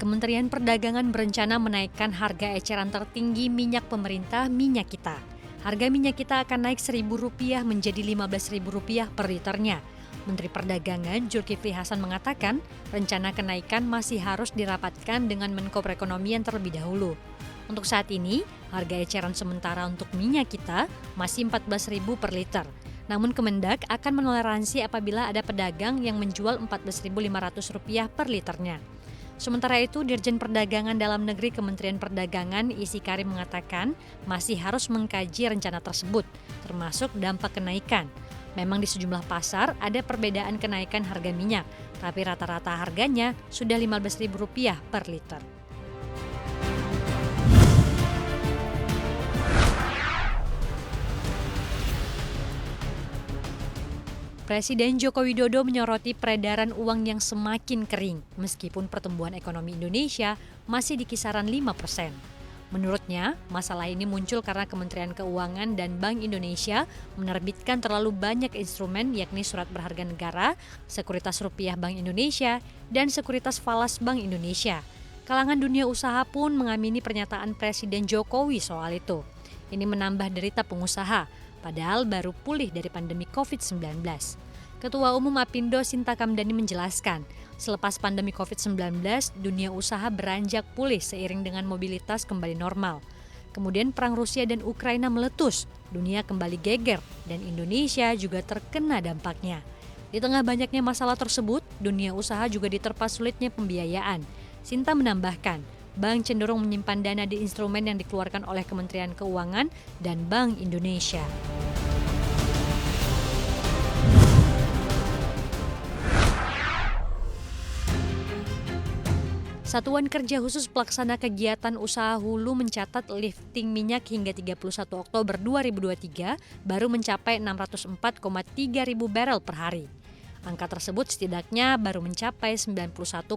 Kementerian Perdagangan berencana menaikkan harga eceran tertinggi minyak pemerintah Minyak Kita. Harga minyak kita akan naik Rp1.000 menjadi Rp15.000 per liternya. Menteri Perdagangan Zulkifli Hasan mengatakan rencana kenaikan masih harus dirapatkan dengan Menko Perekonomian terlebih dahulu. Untuk saat ini, harga eceran sementara untuk minyak kita masih Rp14.000 per liter. Namun Kemendak akan menoleransi apabila ada pedagang yang menjual Rp14.500 per liternya. Sementara itu, Dirjen Perdagangan Dalam Negeri Kementerian Perdagangan Isi Karim mengatakan masih harus mengkaji rencana tersebut, termasuk dampak kenaikan. Memang di sejumlah pasar ada perbedaan kenaikan harga minyak, tapi rata-rata harganya sudah Rp15.000 per liter. Presiden Joko Widodo menyoroti peredaran uang yang semakin kering, meskipun pertumbuhan ekonomi Indonesia masih di kisaran 5%. Menurutnya, masalah ini muncul karena Kementerian Keuangan dan Bank Indonesia menerbitkan terlalu banyak instrumen yakni surat berharga negara, sekuritas rupiah Bank Indonesia, dan sekuritas falas Bank Indonesia. Kalangan dunia usaha pun mengamini pernyataan Presiden Jokowi soal itu. Ini menambah derita pengusaha, padahal baru pulih dari pandemi COVID-19. Ketua Umum Apindo Sinta Kamdani menjelaskan, selepas pandemi COVID-19, dunia usaha beranjak pulih seiring dengan mobilitas kembali normal. Kemudian perang Rusia dan Ukraina meletus, dunia kembali geger, dan Indonesia juga terkena dampaknya. Di tengah banyaknya masalah tersebut, dunia usaha juga diterpa sulitnya pembiayaan. Sinta menambahkan, bank cenderung menyimpan dana di instrumen yang dikeluarkan oleh Kementerian Keuangan dan Bank Indonesia. Satuan Kerja Khusus Pelaksana Kegiatan Usaha Hulu mencatat lifting minyak hingga 31 Oktober 2023 baru mencapai 604,3 ribu barel per hari. Angka tersebut setidaknya baru mencapai 91,6%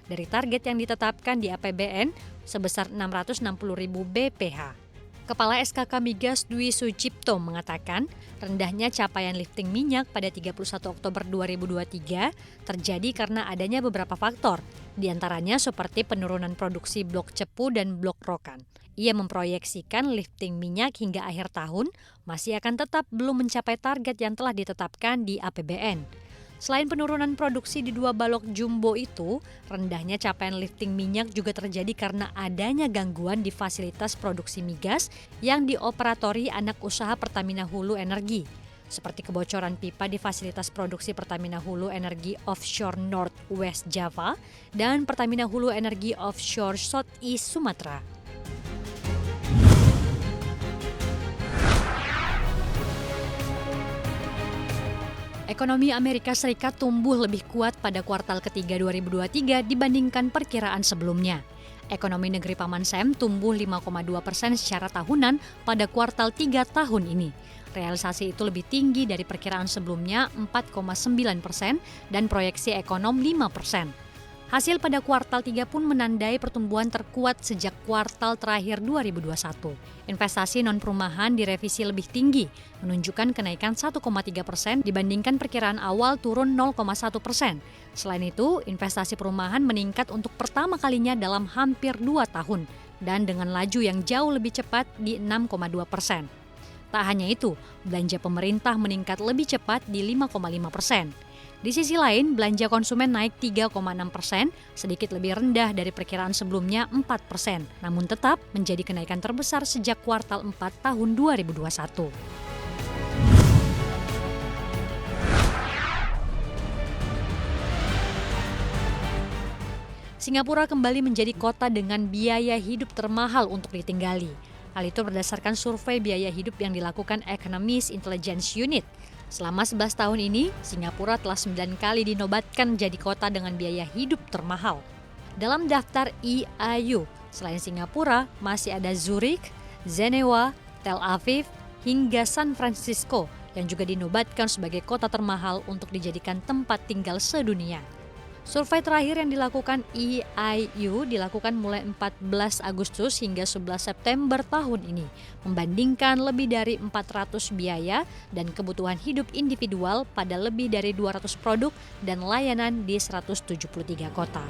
dari target yang ditetapkan di APBN sebesar 660 ribu BPH. Kepala SKK Migas Dwi Sucipto mengatakan rendahnya capaian lifting minyak pada 31 Oktober 2023 terjadi karena adanya beberapa faktor, diantaranya seperti penurunan produksi blok cepu dan blok rokan. Ia memproyeksikan lifting minyak hingga akhir tahun masih akan tetap belum mencapai target yang telah ditetapkan di APBN. Selain penurunan produksi di dua balok jumbo itu, rendahnya capaian lifting minyak juga terjadi karena adanya gangguan di fasilitas produksi migas yang dioperatori anak usaha Pertamina Hulu Energi, seperti kebocoran pipa di fasilitas produksi Pertamina Hulu Energi Offshore North West Java dan Pertamina Hulu Energi Offshore South East Sumatera. Ekonomi Amerika Serikat tumbuh lebih kuat pada kuartal ketiga 2023 dibandingkan perkiraan sebelumnya. Ekonomi negeri Paman Sam tumbuh 5,2% secara tahunan pada kuartal 3 tahun ini. Realisasi itu lebih tinggi dari perkiraan sebelumnya 4,9% dan proyeksi ekonom 5%. Hasil pada kuartal 3 pun menandai pertumbuhan terkuat sejak kuartal terakhir 2021. Investasi non-perumahan direvisi lebih tinggi, menunjukkan kenaikan 1,3% dibandingkan perkiraan awal turun 0,1%. Selain itu, investasi perumahan meningkat untuk pertama kalinya dalam hampir 2 tahun dan dengan laju yang jauh lebih cepat di 6,2%. Tak hanya itu, belanja pemerintah meningkat lebih cepat di 5,5%. Di sisi lain, belanja konsumen naik 3,6%, sedikit lebih rendah dari perkiraan sebelumnya 4%, namun tetap menjadi kenaikan terbesar sejak kuartal 4 tahun 2021. Singapura kembali menjadi kota dengan biaya hidup termahal untuk ditinggali. Hal itu berdasarkan survei biaya hidup yang dilakukan Economist Intelligence Unit. Selama 11 tahun ini, Singapura telah 9 kali dinobatkan menjadi kota dengan biaya hidup termahal. Dalam daftar EIU, selain Singapura, masih ada Zurich, Jenewa, Tel Aviv, hingga San Francisco yang juga dinobatkan sebagai kota termahal untuk dijadikan tempat tinggal sedunia. Survei terakhir yang dilakukan EIU dilakukan mulai 14 Agustus hingga 11 September tahun ini, membandingkan lebih dari 400 biaya dan kebutuhan hidup individual pada lebih dari 200 produk dan layanan di 173 kota.